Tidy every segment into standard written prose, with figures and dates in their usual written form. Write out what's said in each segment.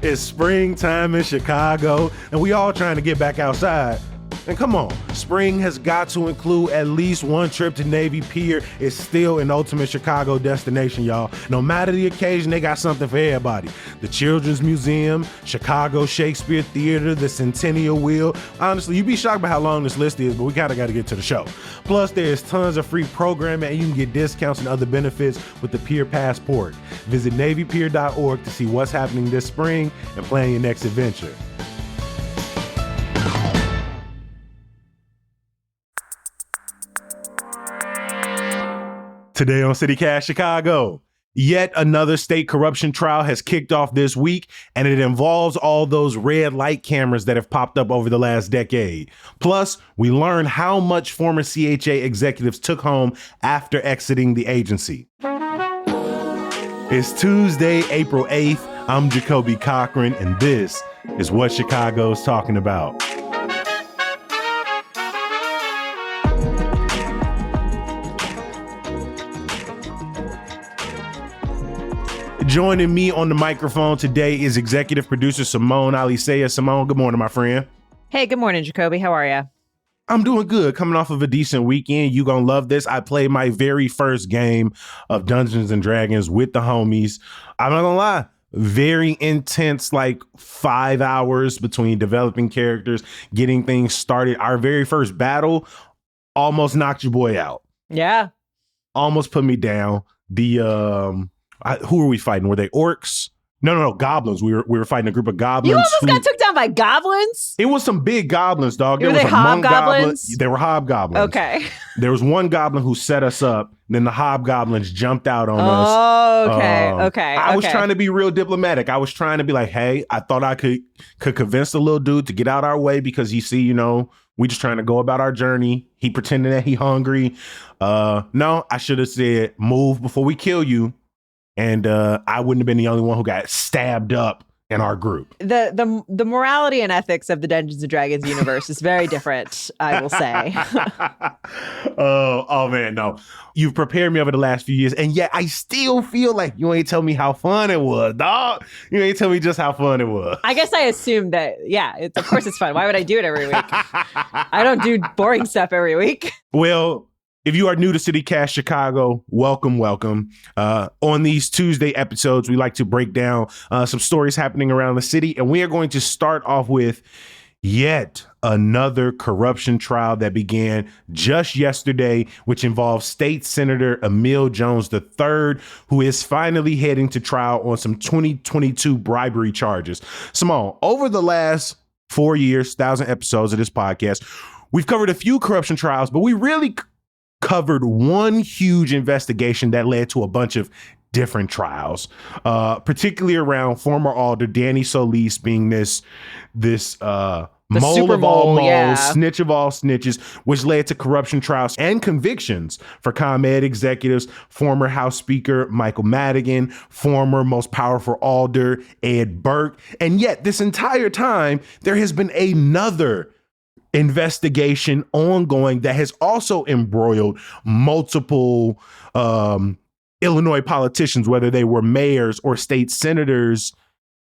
It's springtime in Chicago, and we all trying to get back outside. And come on, spring has got to include at least one trip to Navy Pier. It's still an ultimate Chicago destination, y'all. No matter the occasion, they got something for everybody. The Children's Museum, Chicago Shakespeare Theater, the Centennial Wheel. Honestly, you'd be shocked by how long this list is, but we kinda gotta get to the show. Plus, there's tons of free programming, and you can get discounts and other benefits with the Pier Passport. Visit NavyPier.org to see what's happening this spring and plan your next adventure. Today on CityCast Chicago, yet another state corruption trial has kicked off this week, and it involves all those red light cameras that have popped up over the last decade. Plus, we learn how much former CHA executives took home after exiting the agency. It's Tuesday, April 8th. I'm Jacoby Cochran, and this is what Chicago's talking about. Joining me on the microphone today is executive producer Simone Alicea. Simone, good morning, my friend. Hey, good morning, Jacoby. How are you? I'm doing good. Coming off of a decent weekend. You gonna love this. I played my very first game of Dungeons and Dragons with the homies. I'm not gonna lie. Very intense, like 5 hours between developing characters, getting things started. Our very first battle almost knocked your boy out. Yeah. Almost put me down. Who were we fighting? Were they orcs? No, goblins. We were fighting a group of goblins. You almost got took down by goblins? It was some big goblins, dog. Were they hobgoblins? They were hobgoblins. Okay. There was one goblin who set us up. Then the hobgoblins jumped out on us. Oh, okay. I was trying to be real diplomatic. I was trying to be like, hey, I thought I could convince the little dude to get out our way because you see, we just trying to go about our journey. He pretended that he hungry. No, I should have said, move before we kill you. And I wouldn't have been the only one who got stabbed up in our group. The morality and ethics of the Dungeons and Dragons universe is very different, I will say. Oh man, no. You've prepared me over the last few years, and yet I still feel like you ain't tell me how fun it was, dog. You ain't tell me just how fun it was. I guess I assumed that, of course it's fun. Why would I do it every week? I don't do boring stuff every week. Well, if you are new to CityCast Chicago, welcome. On these Tuesday episodes, we like to break down some stories happening around the city, and we are going to start off with yet another corruption trial that began just yesterday, which involves State Senator Emil Jones III, who is finally heading to trial on some 2022 bribery charges. Simone, over the last 4 years, 1,000 episodes of this podcast, we've covered a few corruption trials, but we really covered one huge investigation that led to a bunch of different trials, particularly around former alder Danny Solis being this mole of all moles, snitch of all snitches, which led to corruption trials and convictions for ComEd executives, former House Speaker Michael Madigan, former most powerful alder Ed Burke. And yet this entire time, there has been another investigation ongoing that has also embroiled multiple Illinois politicians, whether they were mayors or state senators.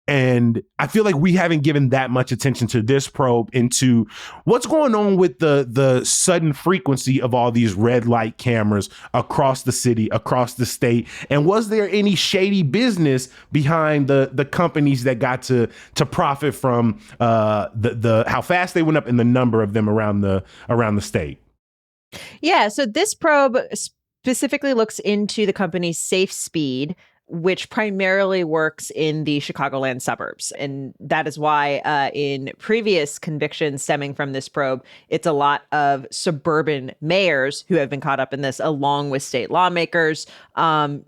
And I feel like we haven't given that much attention to this probe into what's going on with the sudden frequency of all these red light cameras across the city, across the state. And was there any shady business behind the companies that got to profit from the how fast they went up and the number of them around the state? Yeah, so this probe specifically looks into the company SafeSpeed, which primarily works in the Chicagoland suburbs. And that is why in previous convictions stemming from this probe, it's a lot of suburban mayors who have been caught up in this, along with state lawmakers.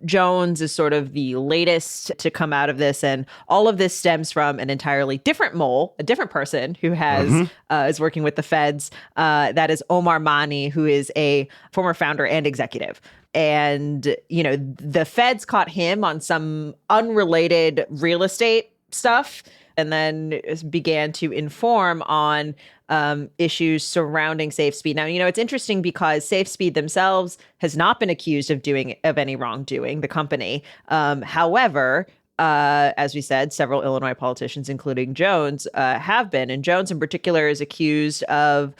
Jones is sort of the latest to come out of this. And all of this stems from an entirely different mole, a different person who has is working with the feds. That is Omar Mani, who is a former founder and executive. And, the feds caught him on some unrelated real estate stuff and then began to inform on issues surrounding SafeSpeed. Now, it's interesting because SafeSpeed themselves has not been accused of any wrongdoing, the company. However, as we said, several Illinois politicians, including Jones, have been. And Jones in particular is accused of,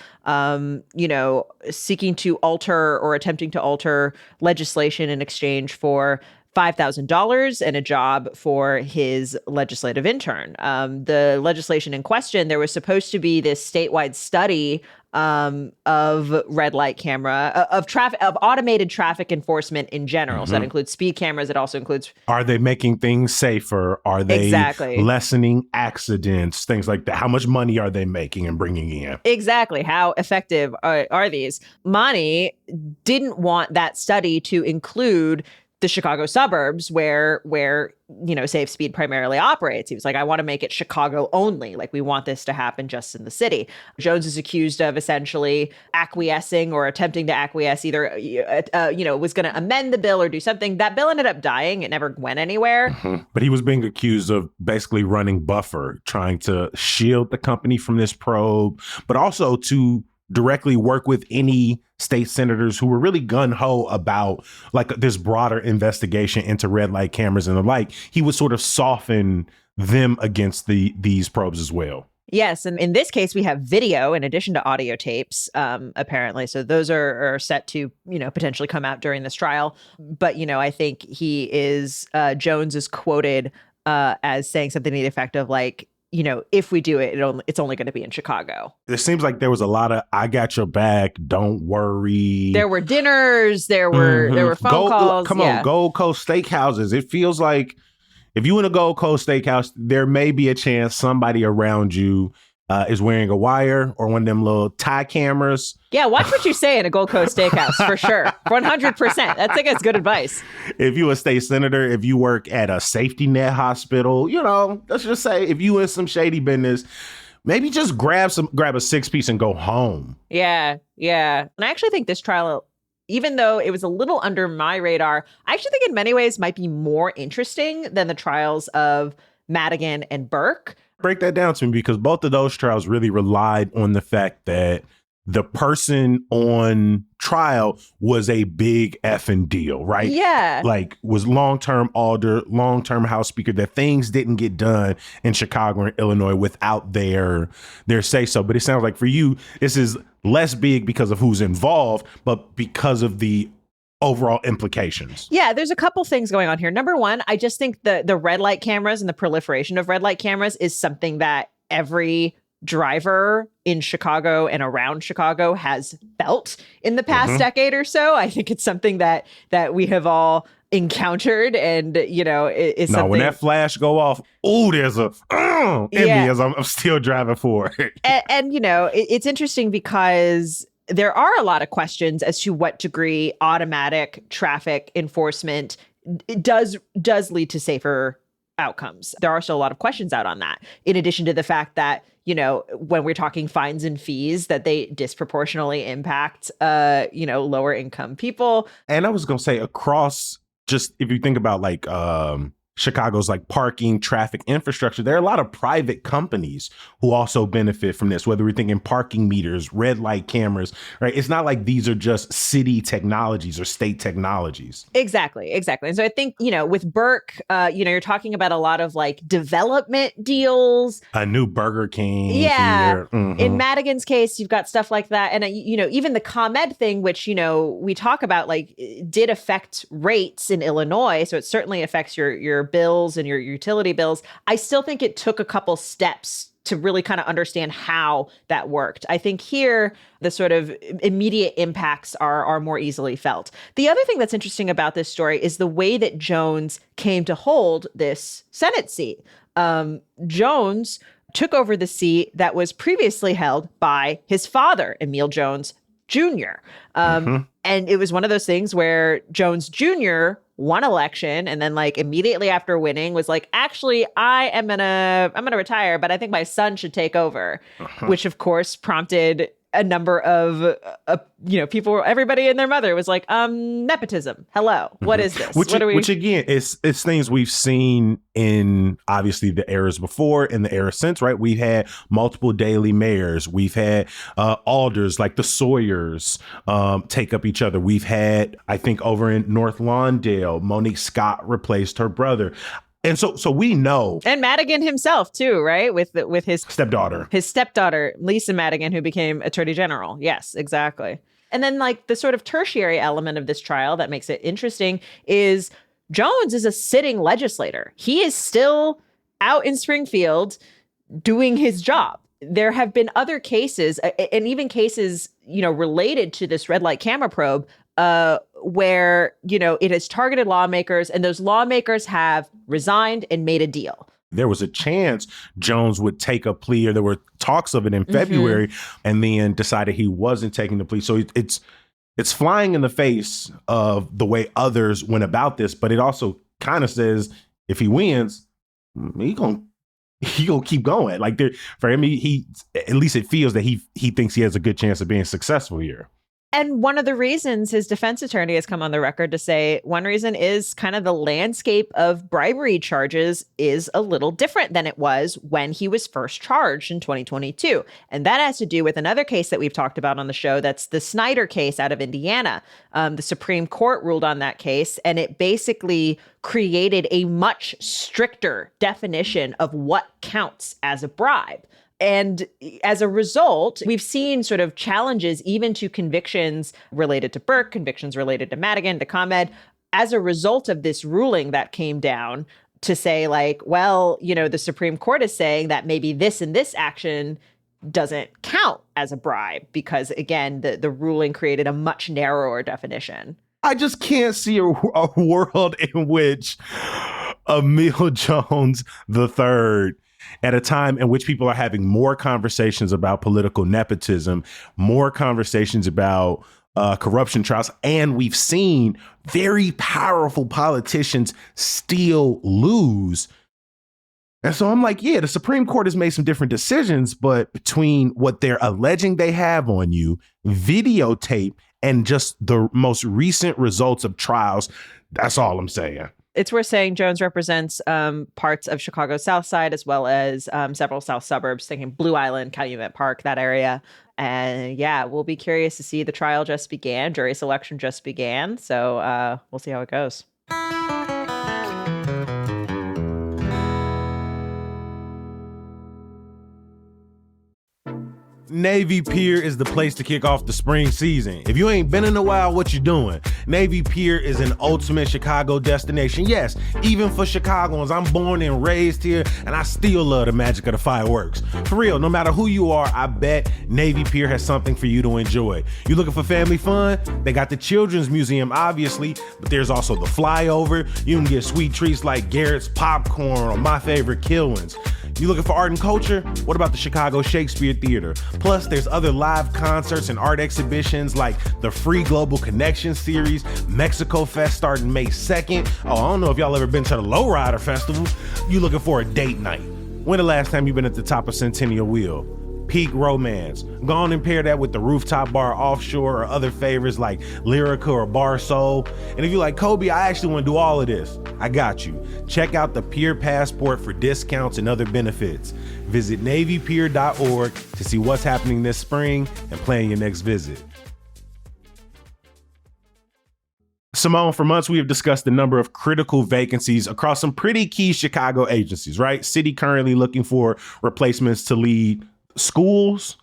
seeking to alter or attempting to alter legislation in exchange for $5,000 and a job for his legislative intern. The legislation in question, there was supposed to be this statewide study of red light camera, of automated traffic enforcement in general. So that includes speed cameras. It also includes, are they making things safer? Are they lessening accidents? Things like that. How much money are they making and bringing in? Exactly. How effective are these? Mani didn't want that study to include the Chicago suburbs where Safe Speed primarily operates. He was like, I want to make it Chicago only. Like, we want this to happen just in the city. Jones is accused of essentially acquiescing or attempting to acquiesce, either, was going to amend the bill or do something. That bill ended up dying. It never went anywhere. But he was being accused of basically running buffer, trying to shield the company from this probe, but also to directly work with any state senators who were really gun-ho about like this broader investigation into red light cameras and the like. He would sort of soften them against these probes as well. Yes. And in this case, we have video in addition to audio tapes, apparently. So those are set to, potentially come out during this trial. But, I think Jones is quoted as saying something to the effect of like, if we do it, it's only going to be in Chicago. It seems like there was a lot of, I got your back, don't worry. There were dinners, there were phone calls. Come on, Gold Coast Steakhouses. It feels like if you in a Gold Coast Steakhouse, there may be a chance somebody around you is wearing a wire or one of them little tie cameras. Yeah, watch what you say in a Gold Coast Steakhouse, for sure. 100%. That's, I guess, good advice. If you a state senator, if you work at a safety net hospital, let's just say if you in some shady business, maybe just grab a 6-piece and go home. Yeah. And I actually think this trial, even though it was a little under my radar, I actually think in many ways might be more interesting than the trials of Madigan and Burke. Break that down to me, because both of those trials really relied on the fact that the person on trial was a big effing deal, right? Yeah. Like was long-term alder, long-term House Speaker, that things didn't get done in Chicago and Illinois without their say-so. But it sounds like for you, this is less big because of who's involved, but because of the overall implications. Yeah, there's a couple things going on here. Number one, I just think the red light cameras and the proliferation of red light cameras is something that every driver in Chicago and around Chicago has felt in the past decade or so. I think it's something that we have all encountered, and it's something. When that flash go off, there's a in me as I'm still driving forward. and it's interesting because there are a lot of questions as to what degree automatic traffic enforcement does lead to safer outcomes. There are still a lot of questions out on that, in addition to the fact that, when we're talking fines and fees, that they disproportionately impact, lower income people. And I was going to say across, just if you think about like Chicago's like parking, traffic infrastructure, there are a lot of private companies who also benefit from this, whether we're thinking parking meters, red light cameras, right? It's not like these are just city technologies or state technologies. Exactly. And so I think, with Burke, you're talking about a lot of like development deals. A new Burger King. Yeah. In Madigan's case, you've got stuff like that. And, even the ComEd thing, which, we talk about, like, did affect rates in Illinois. So it certainly affects your bills and your utility bills. I still think it took a couple steps to really kind of understand how that worked. I think here, the sort of immediate impacts are more easily felt. The other thing that's interesting about this story is the way that Jones came to hold this Senate seat. Jones took over the seat that was previously held by his father, Emil Jones Jr. And it was one of those things where Jones Jr. won election, and then like immediately after winning was like, actually, I'm gonna retire, but I think my son should take over, which of course prompted a number of people, everybody and their mother was like, nepotism. Hello. What is this? Which again, it's things we've seen in obviously the eras before and the era since, right? We've had multiple daily mayors. We've had alders like the Sawyers take up each other. We've had, I think over in North Lawndale, Monique Scott replaced her brother. And so we know. And Madigan himself too, right? With his stepdaughter. His stepdaughter, Lisa Madigan, who became Attorney General. Yes, exactly. And then like the sort of tertiary element of this trial that makes it interesting is Jones is a sitting legislator. He is still out in Springfield doing his job. There have been other cases, and even cases, related to this red light camera probe, where, it has targeted lawmakers, and those lawmakers have resigned and made a deal. There was a chance Jones would take a plea, or there were talks of it in February, and then decided he wasn't taking the plea. So it's flying in the face of the way others went about this, but it also kind of says if he wins, he gonna keep going. Like for him, he at least it feels that he thinks he has a good chance of being successful here. And one of the reasons his defense attorney has come on the record to say one reason is kind of the landscape of bribery charges is a little different than it was when he was first charged in 2022. And that has to do with another case that we've talked about on the show. That's the Snyder case out of Indiana. The Supreme Court ruled on that case, and it basically created a much stricter definition of what counts as a bribe. And as a result, we've seen sort of challenges even to convictions related to Burke, convictions related to Madigan, to ComEd, as a result of this ruling that came down to say like, well, the Supreme Court is saying that maybe this and this action doesn't count as a bribe because, again, the ruling created a much narrower definition. I just can't see a world in which Emil Jones III, at a time in which people are having more conversations about political nepotism, more conversations about corruption trials, and we've seen very powerful politicians still lose. And so I'm like, yeah, the Supreme Court has made some different decisions, but between what they're alleging they have on you, videotape, and just the most recent results of trials, that's all I'm saying. It's worth saying Jones represents parts of Chicago's South Side as well as several South suburbs, thinking Blue Island, Calumet Park, that area. And yeah, we'll be curious to see. The trial just began. Jury selection just began. So we'll see how it goes. Navy Pier is the place to kick off the spring season. If you ain't been in a while, what you doing? Navy Pier is an ultimate Chicago destination. Yes, even for Chicagoans, I'm born and raised here, and I still love the magic of the fireworks. For real, no matter who you are, I bet Navy Pier has something for you to enjoy. You looking for family fun? They got the Children's Museum, obviously, but there's also the flyover. You can get sweet treats like Garrett's Popcorn or my favorite Kilwins. You looking for art and culture? What about the Chicago Shakespeare Theater? Plus, there's other live concerts and art exhibitions like the Free Global Connection series, Mexico Fest starting May 2nd. Oh, I don't know if y'all ever been to the Lowrider Festival. You looking for a date night? When the last time you been at the top of Centennial Wheel? Peak Romance. Go on and pair that with the Rooftop Bar Offshore or other favorites like Lyrica or Bar Soul. And if you like Kobe, I actually want to do all of this. I got you. Check out the Pier Passport for discounts and other benefits. Visit NavyPier.org to see what's happening this spring and plan your next visit. Simone, for months we have discussed the number of critical vacancies across some pretty key Chicago agencies, right? City currently looking for replacements to lead schools,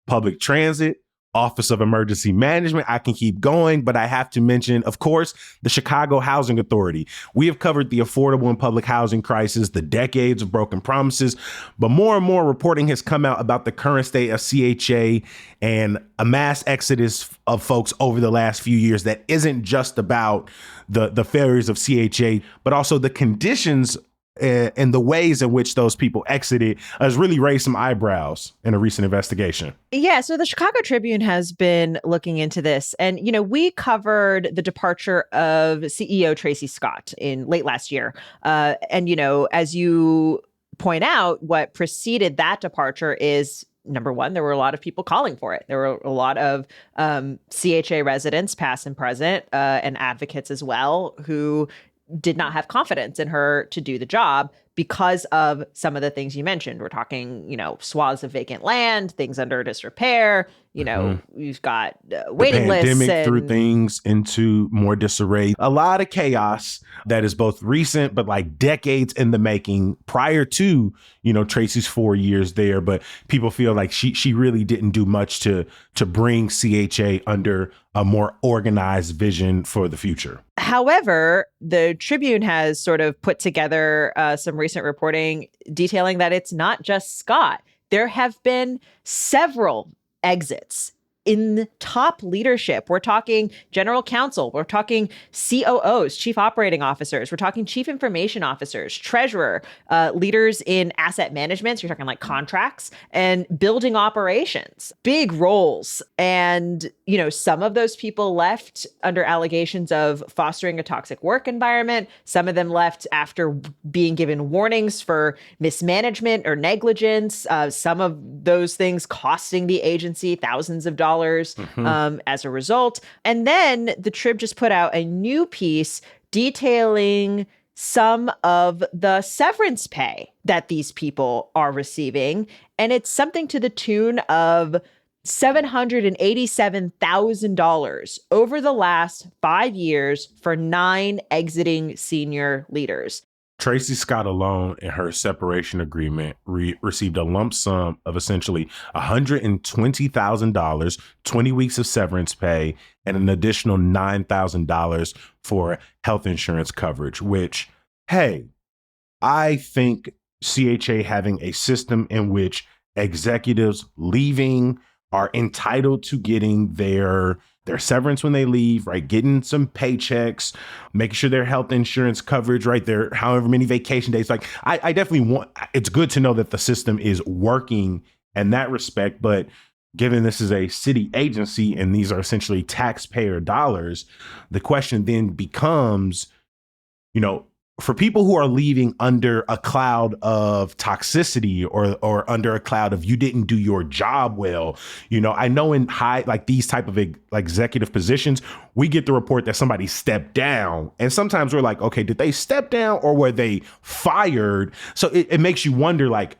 public transit, Office of Emergency Management. I can keep going, but I have to mention, of course, the Chicago Housing Authority. We have covered the affordable and public housing crisis, the decades of broken promises, but more and more reporting has come out about the current state of CHA and a mass exodus of folks over the last few years that isn't just about the failures of CHA, but also the conditions and the ways in which those people exited has really raised some eyebrows in a recent investigation. Yeah, so the Chicago Tribune has been looking into this. And, we covered the departure of CEO Tracy Scott in late last year. And, as you point out, what preceded that departure is, number one, there were a lot of people calling for it. There were a lot of CHA residents, past and present, and advocates as well, who did not have confidence in her to do the job because of some of the things you mentioned. We're talking, swaths of vacant land, things under disrepair, We've got The waiting lists. pandemic threw things into more disarray. A lot of chaos that is both recent, but like decades in the making prior to, Tracy's 4 years there. But people feel like she really didn't do much to bring CHA under a more organized vision for the future. However, the Tribune has sort of put together some recent reporting detailing that it's not just Scott. There have been several exits in top leadership. We're talking general counsel. We're talking COOs, chief operating officers. We're talking chief information officers, treasurer, leaders in asset management. So you're talking like contracts and building operations, big roles. And, some of those people left under allegations of fostering a toxic work environment. Some of them left after being given warnings for mismanagement or negligence. Some of those things costing the agency thousands of dollars as a result. And then the Trib just put out a new piece detailing some of the severance pay that these people are receiving. And it's something to the tune of $787,000 over the last 5 years for 9 exiting senior leaders. Tracy Scott alone in her separation agreement received a lump sum of essentially $120,000, 20 weeks of severance pay, and an additional $9,000 for health insurance coverage, which, hey, I think CHA having a system in which executives leaving are entitled to getting their severance when they leave, right? Getting some paychecks, making sure their health insurance coverage, right? Their however many vacation days. Like I definitely it's good to know that the system is working in that respect. But given this is a city agency and these are essentially taxpayer dollars, the question then becomes, for people who are leaving under a cloud of toxicity or under a cloud of you didn't do your job well, I know in these type of executive positions, we get the report that somebody stepped down. And sometimes we're like, okay, did they step down or were they fired? So it makes you wonder, like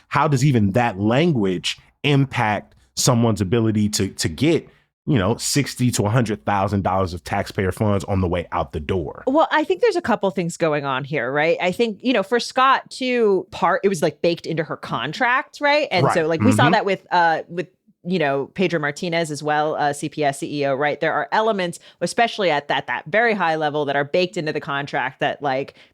how does even that language impact someone's ability to get $60,000 to $100,000 of taxpayer funds on the way out the door? Well, I think there's a couple things going on here, right? I think, for Scott too, it was like baked into her contract, right? And so we saw that with Pedro Martinez as well, CPS CEO, right? There are elements, especially at that very high level, that are baked into the contract that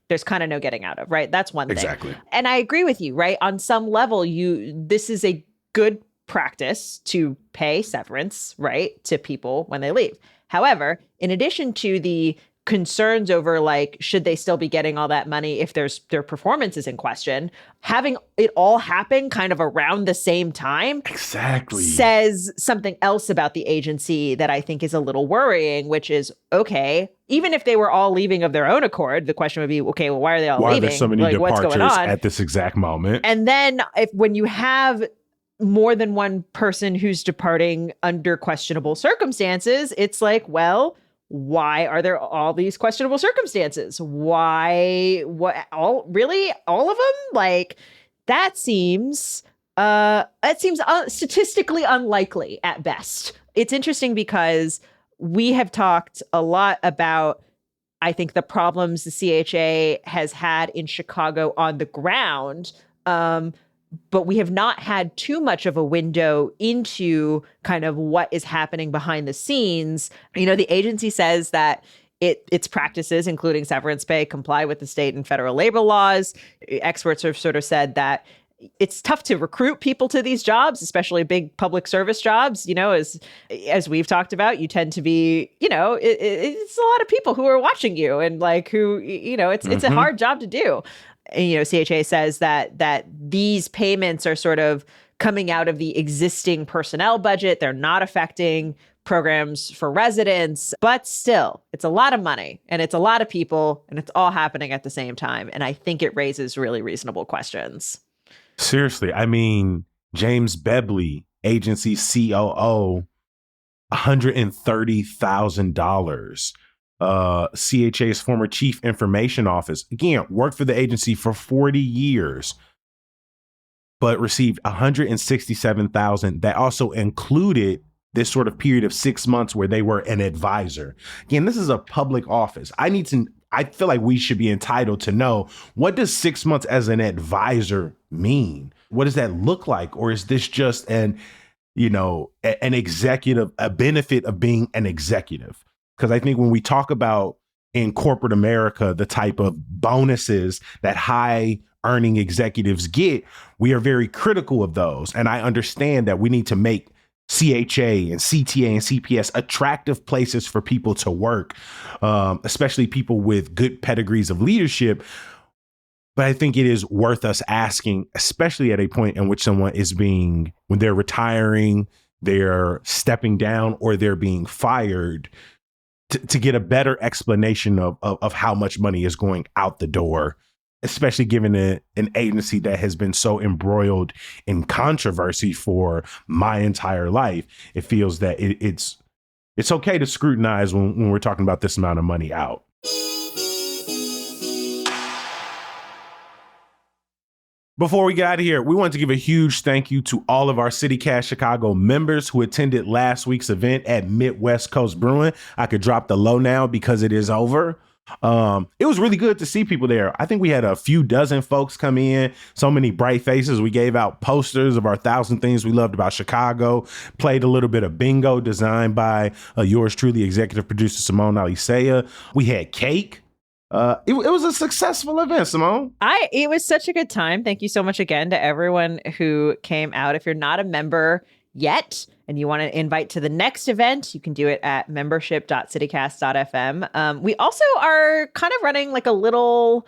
there's kind of no getting out of, right? That's one thing. Exactly. And I agree with you, right? On some level, this is a good practice to pay severance, right, to people when they leave. However, in addition to the concerns over should they still be getting all that money if their performance is in question, having it all happen kind of around the same time exactly says something else about the agency that I think is a little worrying, which is, okay, even if they were all leaving of their own accord, the question would be, okay, well, why are they all leaving? Why are there so many what's departures going on at this exact moment? And then when you have more than one person who's departing under questionable circumstances, it's like, well, why are there all these questionable circumstances? Why? What? All of them? That seems statistically unlikely at best. It's interesting because we have talked a lot about, I think, the problems the CHA has had in Chicago on the ground. But we have not had too much of a window into kind of what is happening behind the scenes. The agency says that its practices, including severance pay, comply with the state and federal labor laws. Experts have sort of said that it's tough to recruit people to these jobs, especially big public service jobs. As we've talked about, you tend to be, it's a lot of people who are watching you and it's a hard job to do. And, CHA says that these payments are sort of coming out of the existing personnel budget. They're not affecting programs for residents, but still, it's a lot of money and it's a lot of people and it's all happening at the same time. And I think it raises really reasonable questions. Seriously. I mean, James Bebley, agency COO, $130,000. CHA's former chief information office, again, worked for the agency for 40 years. but received $167,000. That also included this sort of period of 6 months where they were an advisor. Again, this is a public office. I feel like we should be entitled to know, what does 6 months as an advisor mean? What does that look like? Or is this just an executive, a benefit of being an executive? Because I think when we talk about in corporate America, the type of bonuses that high earning executives get, we are very critical of those. And I understand that we need to make CHA and CTA and CPS attractive places for people to work, especially people with good pedigrees of leadership. But I think it is worth us asking, especially at a point in which someone is when they're retiring, they're stepping down, or they're being fired, to get a better explanation of how much money is going out the door, especially given an agency that has been so embroiled in controversy for my entire life. It feels that it's okay to scrutinize when we're talking about this amount of money out. Before we get out of here, we want to give a huge thank you to all of our CityCast Chicago members who attended last week's event at Midwest Coast Brewing. I could drop the low now because it is over. It was really good to see people there. I think we had a few dozen folks come in, so many bright faces. We gave out posters of our 1,000 things we loved about Chicago, played a little bit of bingo designed by yours truly, executive producer Simone Alicea. We had cake. It was a successful event, Simone. It was such a good time. Thank you so much again to everyone who came out. If you're not a member yet and you want to invite to the next event, you can do it at membership.citycast.fm. We also are kind of running like a little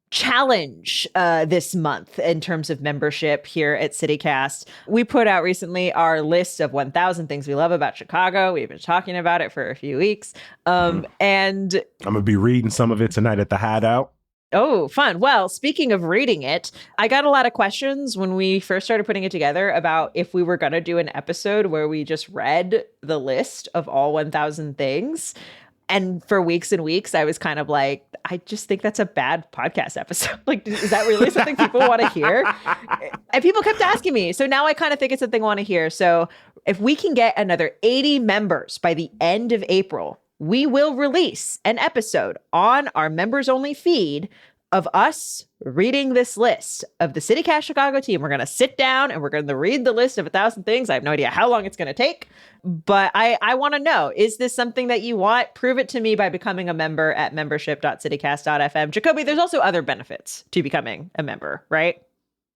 challenge this month in terms of membership here at CityCast. We put out recently our list of 1,000 things we love about Chicago. We've been talking about it for a few weeks. And I'm going to be reading some of it tonight at the Hideout. Oh, fun. Well, speaking of reading it, I got a lot of questions when we first started putting it together about if we were going to do an episode where we just read the list of all 1,000 things. And for weeks and weeks, I was kind of like, I just think that's a bad podcast episode. Like, is that really something people want to hear? And people kept asking me. So now I kind of think it's something I want to hear. So if we can get another 80 members by the end of April, we will release an episode on our members only feed of us reading this list of the CityCast Chicago team. We're going to sit down and we're going to read the list of 1,000 things. I have no idea how long it's going to take, but I want to know, is this something that you want? Prove it to me by becoming a member at membership.citycast.fm. Jacoby, there's also other benefits to becoming a member, right?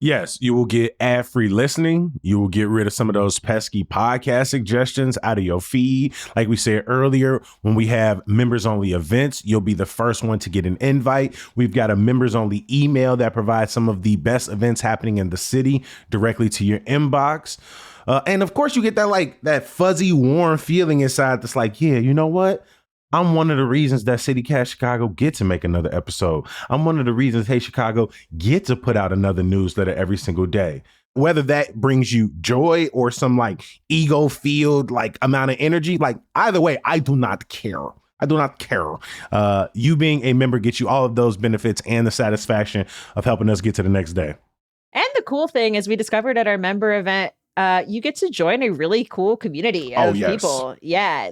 Yes, you will get ad-free listening. You will get rid of some of those pesky podcast suggestions out of your feed. Like we said earlier, when we have members-only events, you'll be the first one to get an invite. We've got a members-only email that provides some of the best events happening in the city directly to your inbox. And of course, you get that fuzzy, warm feeling inside that's like, yeah, you know what? I'm one of the reasons that CityCast Chicago get to make another episode. I'm one of the reasons, Hey Chicago, get to put out another newsletter every single day. Whether that brings you joy or some ego-filled amount of energy, either way, I do not care. I do not care. You being a member gets you all of those benefits and the satisfaction of helping us get to the next day. And the cool thing is we discovered at our member event, you get to join a really cool community of people. Yeah,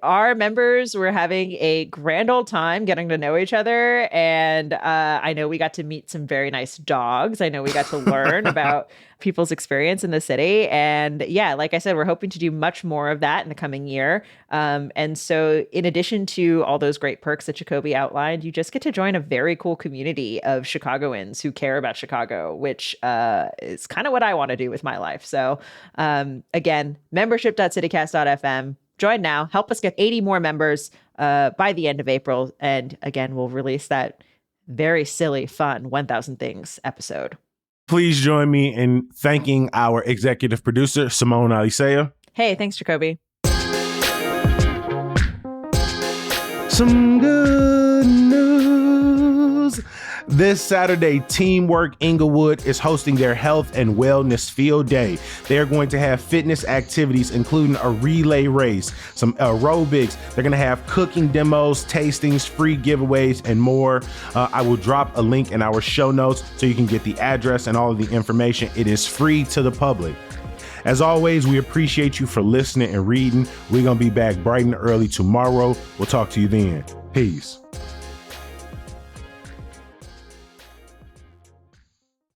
our members were having a grand old time getting to know each other. And I know we got to meet some very nice dogs. I know we got to learn about people's experience in the city. And yeah, like I said, we're hoping to do much more of that in the coming year. And so in addition to all those great perks that Jacoby outlined, you just get to join a very cool community of Chicagoans who care about Chicago, which is kind of what I want to do with my life. So again, membership.citycast.fm. Join now. Help us get 80 more members by the end of April. And again, we'll release that very silly, fun 1,000 Things episode. Please join me in thanking our executive producer, Simone Alicea. Hey, thanks, Jacoby. Some good news. This Saturday, Teamwork Inglewood is hosting their Health and Wellness Field Day. They are going to have fitness activities, including a relay race, some aerobics. They're going to have cooking demos, tastings, free giveaways, and more. I will drop a link in our show notes so you can get the address and all of the information. It is free to the public. As always, we appreciate you for listening and reading. We're going to be back bright and early tomorrow. We'll talk to you then. Peace.